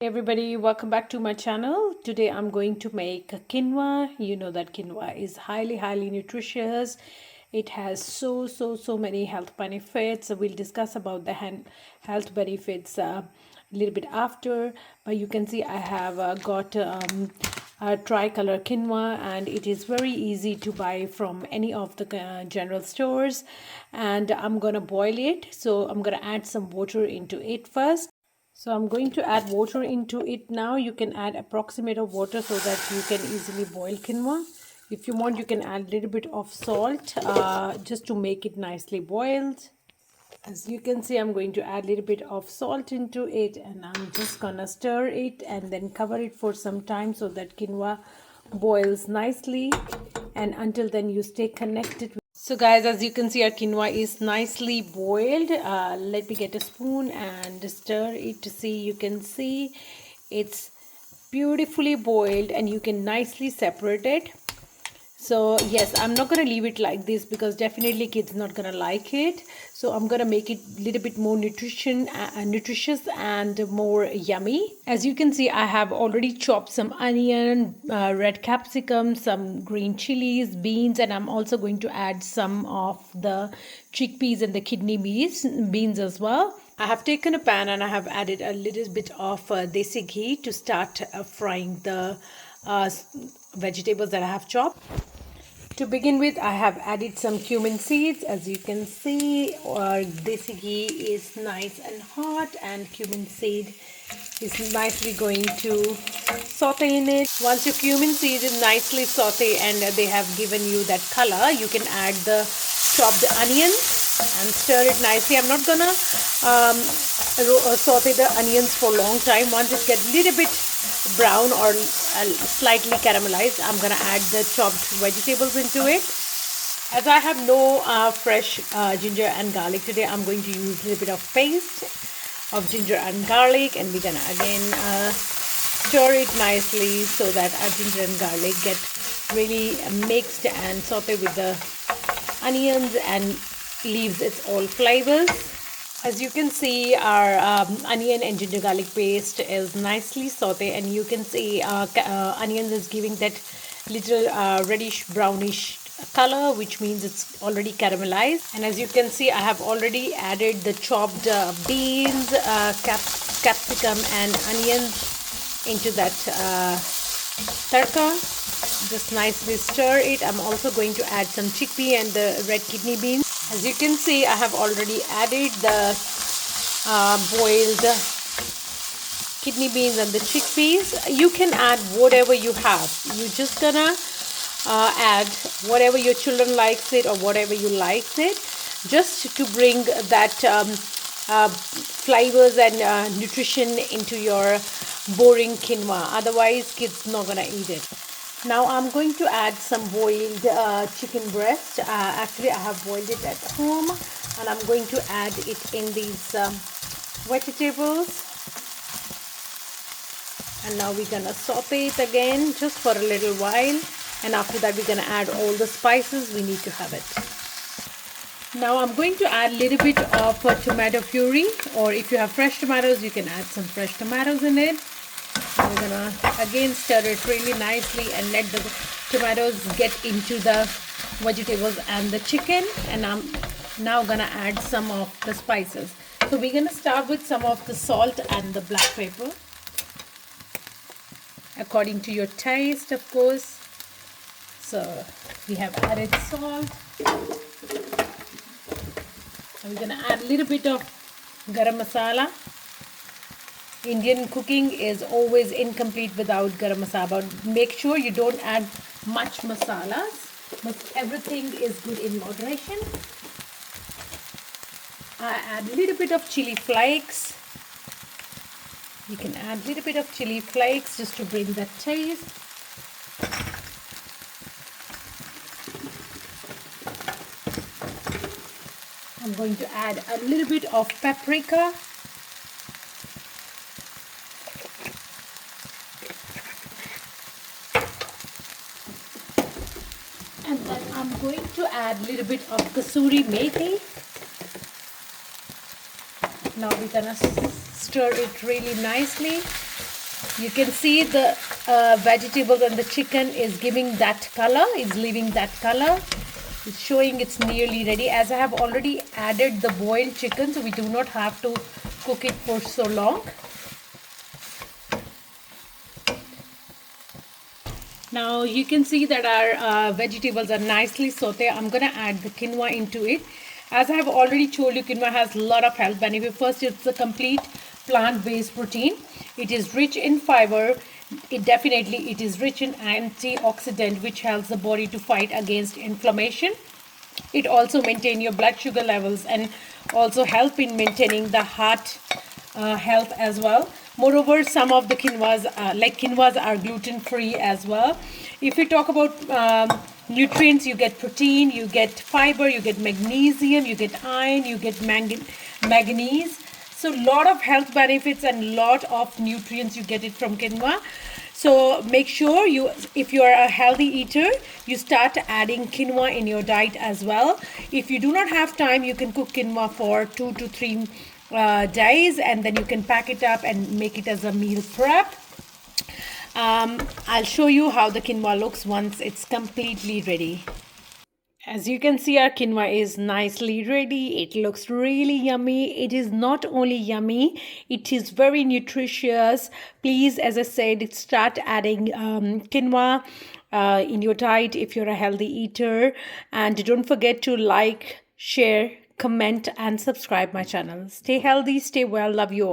Hey everybody, welcome back to my channel. Today I'm going to make quinoa. You know that quinoa is highly nutritious. It has so many health benefits. So we'll discuss about the health benefits a little bit after. But you can see I have got a tricolor quinoa, and it is very easy to buy from any of the general stores. And I'm gonna boil it. So I'm gonna add some water into it first. So I'm going to add water into it now. You can add approximate of water so that you can easily boil quinoa. If you want, you can add a little bit of salt just to make it nicely boiled. As you can see, I'm going to add a little bit of salt into it, and I'm just gonna stir it and then cover it for some time so that quinoa boils nicely. And until then, you stay connected. So guys, as you can see, our quinoa is nicely boiled. Let me get a spoon and stir it to see. You can see it's beautifully boiled and you can nicely separate it. So yes, I'm not going to leave it like this because definitely kids not going to like it. So I'm going to make it a little bit more nutritious and more yummy. As you can see, I have already chopped some onion, red capsicum, some green chilies, beans, and I'm also going to add some of the chickpeas and the kidney beans as well. I have taken a pan and I have added a little bit of desi ghee to start frying the vegetables that I have chopped. To begin with, I have added some cumin seeds. As you can see, our desi ghee is nice and hot, and cumin seed is nicely going to saute in it. Once your cumin seed is nicely sauteed and they have given you that color, you can add the chopped onions and stir it nicely. I'm not gonna saute the onions for a long time. Once it gets a little bit brown or slightly caramelized, I'm gonna add the chopped vegetables into it. As I have no fresh ginger and garlic today, I'm going to use a little bit of paste of ginger and garlic, and we're gonna again stir it nicely so that our ginger and garlic get really mixed and sauteed with the onions and leaves its all flavors. As you can see, our onion and ginger garlic paste is nicely sauteed, and you can see onions is giving that little reddish brownish color, which means it's already caramelized. And as you can see, I have already added the chopped beans, capsicum and onions into that tadka. Just nicely stir it. I'm also going to add some chickpea and the red kidney beans. As you can see, I have already added the boiled kidney beans and the chickpeas. You can add whatever you have. You're just gonna add whatever your children likes it or whatever you likes it, just to bring that flavors and nutrition into your boring quinoa. Otherwise, kids not gonna eat it. Now I'm going to add some boiled chicken breast. Actually, I have boiled it at home, and I'm going to add it in these vegetables. And now we're gonna saute it again just for a little while, and after that we're gonna add all the spices we need to have it. Now I'm going to add a little bit of tomato puree, or if you have fresh tomatoes, you can add some fresh tomatoes in it. We're gonna again stir it really nicely and let the tomatoes get into the vegetables and the chicken. And I'm now gonna add some of the spices. So we're gonna start with some of the salt and the black pepper, according to your taste, of course. So we have added salt. And we're gonna add a little bit of garam masala. Indian cooking is always incomplete without garam masala. But make sure you don't add much masalas, but everything is good in moderation. I add a little bit of chili flakes. You can add a little bit of chili flakes just to bring that taste. I'm going to add a little bit of paprika. And then I'm going to add a little bit of kasuri methi. Now we're gonna stir it really nicely. You can see the vegetables and the chicken is giving that color, is leaving that color. It's showing it's nearly ready. As I have already added the boiled chicken, so we do not have to cook it for so long. Now you can see that our vegetables are nicely sauteed. I'm going to add the quinoa into it. As I have already told you, quinoa has a lot of health benefits. First, it's a complete plant-based protein. It is rich in fiber. It is rich in antioxidant, which helps the body to fight against inflammation. It also maintain your blood sugar levels and also help in maintaining the heart health as well. Moreover, some of the quinoas like quinoas are gluten free as well. If you talk about nutrients, you get protein, you get fiber, you get magnesium, you get iron, you get manganese. So lot of health benefits and lot of nutrients you get it from quinoa. So make sure you, if you are a healthy eater, you start adding quinoa in your diet as well. If you do not have time, you can cook quinoa for 2 to 3 days, and then you can pack it up and make it as a meal prep. I'll show you how the quinoa looks once it's completely ready. As you can see, our quinoa is nicely ready. It looks really yummy. It is not only yummy, it is very nutritious. Please, as I said, start adding quinoa in your diet if you're a healthy eater. And don't forget to like, share, comment, and subscribe my channel. Stay healthy, stay well. Love you all.